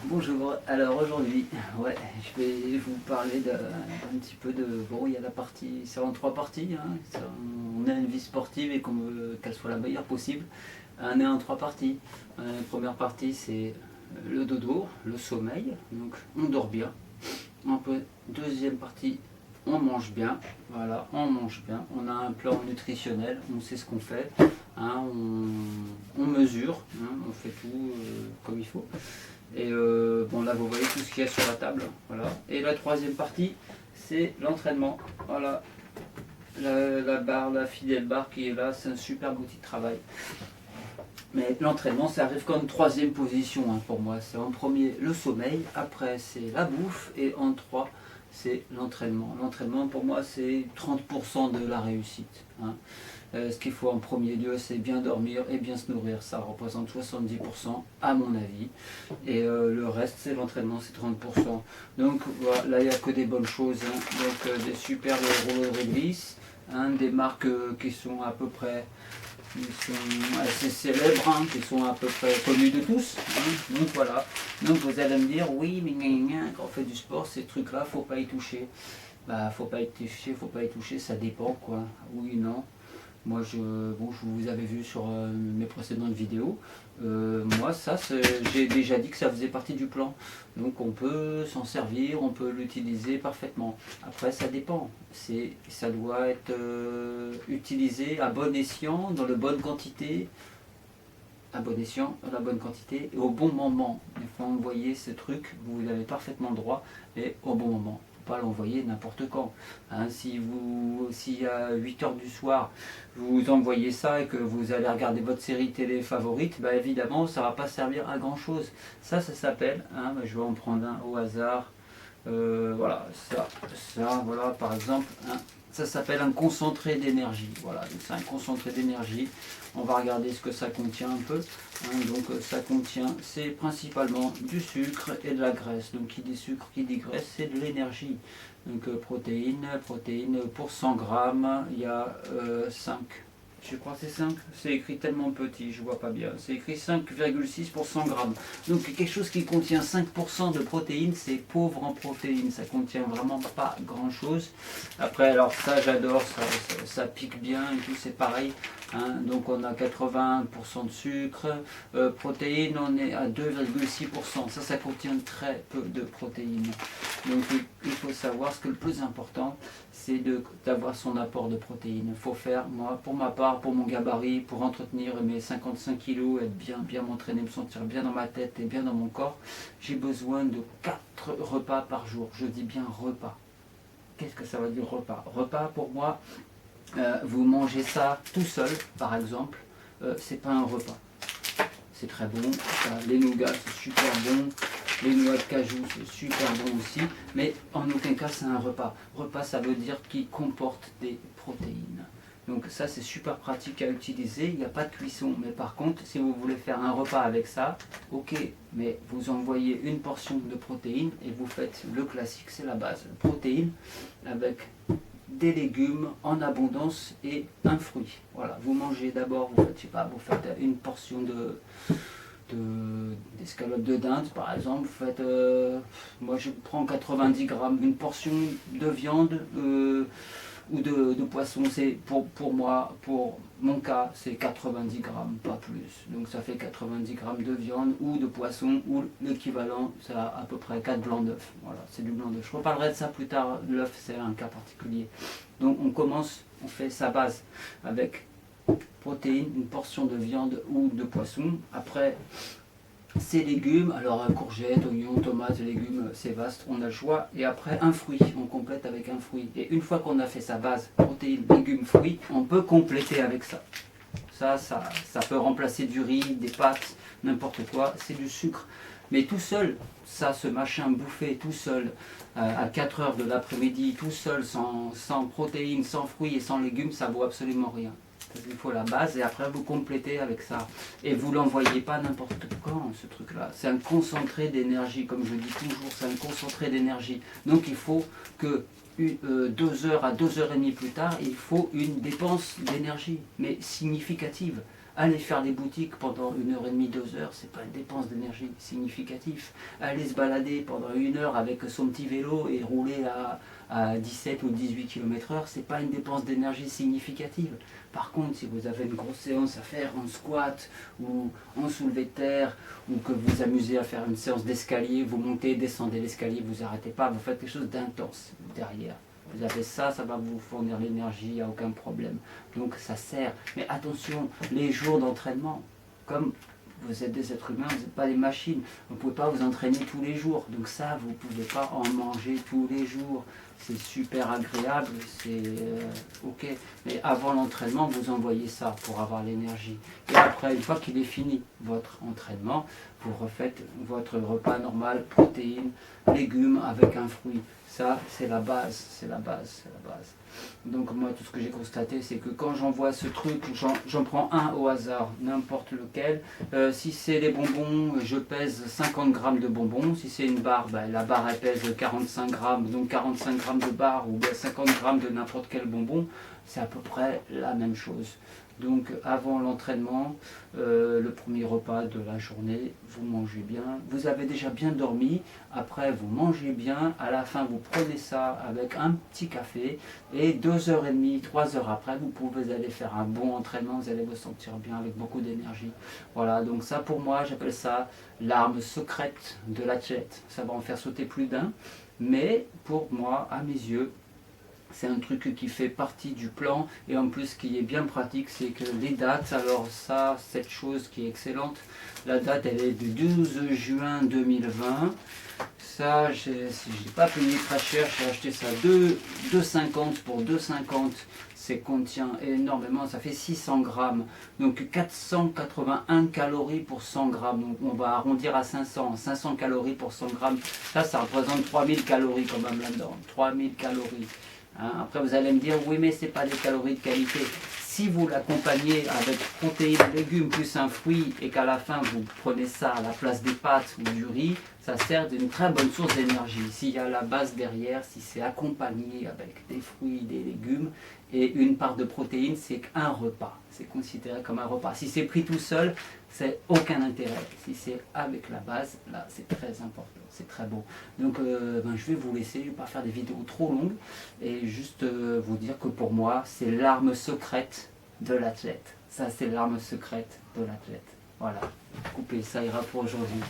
Bonjour, alors aujourd'hui, ouais, je vais vous parler un petit peu de... Bon, il y a la partie, c'est en trois parties, hein, on a une vie sportive et qu'on veut qu'elle soit la meilleure possible. On est en trois parties. La première partie, c'est le dodo, le sommeil, donc on dort bien. Deuxième partie, on mange bien, voilà, on mange bien. On a un plan nutritionnel, on sait ce qu'on fait, hein, on mesure, hein, on fait tout comme il faut. Et bon, là vous voyez tout ce qu'il y a sur la table, voilà. Et la troisième partie, c'est l'entraînement, voilà. La barre, la fidèle barre qui est là, c'est un super outil de travail. Mais l'entraînement, ça arrive comme troisième position, hein, pour moi. C'est en premier le sommeil, après c'est la bouffe, et en trois, c'est l'entraînement. L'entraînement, pour moi, c'est 30% de la réussite, hein. Ce qu'il faut en premier lieu, c'est bien dormir et bien se nourrir. Ça représente 70% à mon avis. Et le reste, c'est l'entraînement, c'est 30%. Donc voilà, là, il n'y a que des bonnes choses, hein. Donc des super rouleaux de réglisse, hein, des marques qui sont à peu près assez célèbres, hein, qui sont à peu près connues de tous, hein. Donc voilà. Donc vous allez me dire, oui, mais quand on fait du sport, ces trucs-là, faut pas y toucher. Bah, faut pas y toucher, ça dépend, quoi. Oui, non. Moi, je vous avais vu sur mes précédentes vidéos. Moi, ça, j'ai déjà dit que ça faisait partie du plan. Donc, on peut s'en servir, on peut l'utiliser parfaitement. Après, ça dépend. Ça doit être utilisé à bon escient, dans la bonne quantité, à bon escient, dans la bonne quantité et au bon moment. Il faut envoyer ce truc, vous avez parfaitement le droit, et au bon moment. Pas l'envoyer n'importe quand, hein. S'il y a 8 heures du soir, vous envoyez ça et que vous allez regarder votre série télé favorite, bah évidemment ça ne va pas servir à grand chose. Ça s'appelle, hein, je vais en prendre un au hasard, voilà, voilà par exemple, hein, ça s'appelle un concentré d'énergie. Voilà, c'est un concentré d'énergie. On va regarder ce que ça contient un peu, hein. Donc ça contient, c'est principalement du sucre et de la graisse. Donc qui dit sucre, qui dit graisse, c'est de l'énergie. Donc protéines pour 100 grammes, il y a 5. Je crois que c'est 5, c'est écrit tellement petit, je vois pas bien. C'est écrit 5,6 pour 100 grammes. Donc quelque chose qui contient 5% de protéines, c'est pauvre en protéines. Ça contient vraiment pas grand chose. Après, alors ça j'adore, ça pique bien et tout, c'est pareil, hein. Donc on a 80% de sucre. Protéines, on est à 2,6%. Ça contient très peu de protéines. Donc il faut savoir ce que le plus important, c'est d'avoir son apport de protéines. Il faut faire, moi, pour ma part, pour mon gabarit, pour entretenir mes 55 kilos, être bien m'entraîner, me sentir bien dans ma tête et bien dans mon corps, j'ai besoin de 4 repas par jour. Je dis bien repas. Qu'est-ce que ça veut dire repas? Repas, pour moi, vous mangez ça tout seul, par exemple, c'est pas un repas. C'est très bon, les nougats c'est super bon, les noix de cajou c'est super bon aussi, mais en aucun cas c'est un repas. Repas, ça veut dire qu'il comporte des protéines. Donc ça c'est super pratique à utiliser, il n'y a pas de cuisson. Mais par contre, si vous voulez faire un repas avec ça, ok, mais vous envoyez une portion de protéines et vous faites le classique, c'est la base. Protéines avec des légumes en abondance et un fruit. Voilà, vous mangez d'abord, vous faites, je sais pas, vous faites une portion d'escalope de dinde par exemple, vous faites, moi je prends 90 grammes, une portion de viande ou de poisson, c'est pour moi, pour mon cas, c'est 90 grammes, pas plus. Donc ça fait 90 grammes de viande ou de poisson, ou l'équivalent, c'est à peu près 4 blancs d'œufs. Voilà, c'est du blanc d'œuf. Je reparlerai de ça plus tard, l'œuf c'est un cas particulier. Donc on fait sa base avec protéines, une portion de viande ou de poisson. Après, ces légumes, alors courgettes, oignons, tomates, légumes, c'est vaste, on a le choix. Et après, un fruit, on complète avec un fruit. Et une fois qu'on a fait sa base, protéines, légumes, fruits, on peut compléter avec ça. Ça peut remplacer du riz, des pâtes, n'importe quoi, c'est du sucre. Mais tout seul, ça, ce machin bouffé tout seul, à 4 heures de l'après-midi, tout seul, sans protéines, sans fruits et sans légumes, ça vaut absolument rien. Il faut la base et après vous complétez avec ça. Et vous l'envoyez pas n'importe quand, ce truc-là. C'est un concentré d'énergie, comme je dis toujours, c'est un concentré d'énergie. Donc il faut que 2 heures à 2h30 plus tard, il faut une dépense d'énergie, mais significative. Aller faire des boutiques pendant 1h30, 2 heures, c'est pas une dépense d'énergie significative. Aller se balader pendant 1 heure avec son petit vélo et rouler à 17 ou 18 km/h, c'est pas une dépense d'énergie significative. Par contre, si vous avez une grosse séance à faire en squat ou en soulevé de terre, ou que vous vous amusez à faire une séance d'escalier, vous montez, descendez l'escalier, vous n'arrêtez pas, vous faites quelque chose d'intense derrière. Vous avez ça, ça va vous fournir l'énergie, il n'y a aucun problème. Donc ça sert. Mais attention, les jours d'entraînement, comme vous êtes des êtres humains, vous n'êtes pas des machines. Vous ne pouvez pas vous entraîner tous les jours. Donc ça, vous ne pouvez pas en manger tous les jours. C'est super agréable, c'est ok. Mais avant l'entraînement, vous envoyez ça pour avoir l'énergie. Et après, une fois qu'il est fini, votre entraînement, vous refaites votre repas normal, protéines, légumes avec un fruit. Ça, c'est la base, c'est la base, c'est la base. Donc moi, tout ce que j'ai constaté, c'est que quand j'envoie ce truc, j'en prends un au hasard, n'importe lequel. Si c'est les bonbons, je pèse 50 grammes de bonbons. Si c'est une barre, ben, la barre, elle pèse 45 grammes. Donc 45 grammes de barre ou 50 grammes de n'importe quel bonbon, c'est à peu près la même chose. Donc avant l'entraînement, le premier repas de la journée, vous mangez bien. Vous avez déjà bien dormi, après vous mangez bien. À la fin, vous prenez ça avec un petit café. Et 2h30, 3 heures après, vous pouvez aller faire un bon entraînement. Vous allez vous sentir bien avec beaucoup d'énergie. Voilà, donc ça pour moi, j'appelle ça l'arme secrète de l'athlète. Ça va en faire sauter plus d'un. Mais pour moi, à mes yeux, c'est un truc qui fait partie du plan et en plus qui est bien pratique, c'est que les dates, alors ça, cette chose qui est excellente, la date elle est du 12 juin 2020. Ça, je n'ai pas payé très cher, j'ai acheté ça 2,50 pour 2,50. Ça contient énormément, ça fait 600 grammes. Donc 481 calories pour 100 grammes. Donc on va arrondir à 500. 500 calories pour 100 grammes. Ça représente 3000 calories quand même là-dedans. 3000 calories. Hein, après vous allez me dire, oui mais c'est pas des calories de qualité. Si vous l'accompagnez avec protéines, légumes plus un fruit et qu'à la fin vous prenez ça à la place des pâtes ou du riz, ça sert d'une très bonne source d'énergie. S'il y a la base derrière, si c'est accompagné avec des fruits, des légumes et une part de protéines, c'est un repas. C'est considéré comme un repas. Si c'est pris tout seul, c'est aucun intérêt. Si c'est avec la base, là c'est très important, c'est très bon. Donc je vais vous laisser, je ne vais pas faire des vidéos trop longues et juste vous dire que pour moi c'est l'arme secrète de l'athlète. Ça c'est l'arme secrète de l'athlète. Voilà, coupez, ça ira pour aujourd'hui.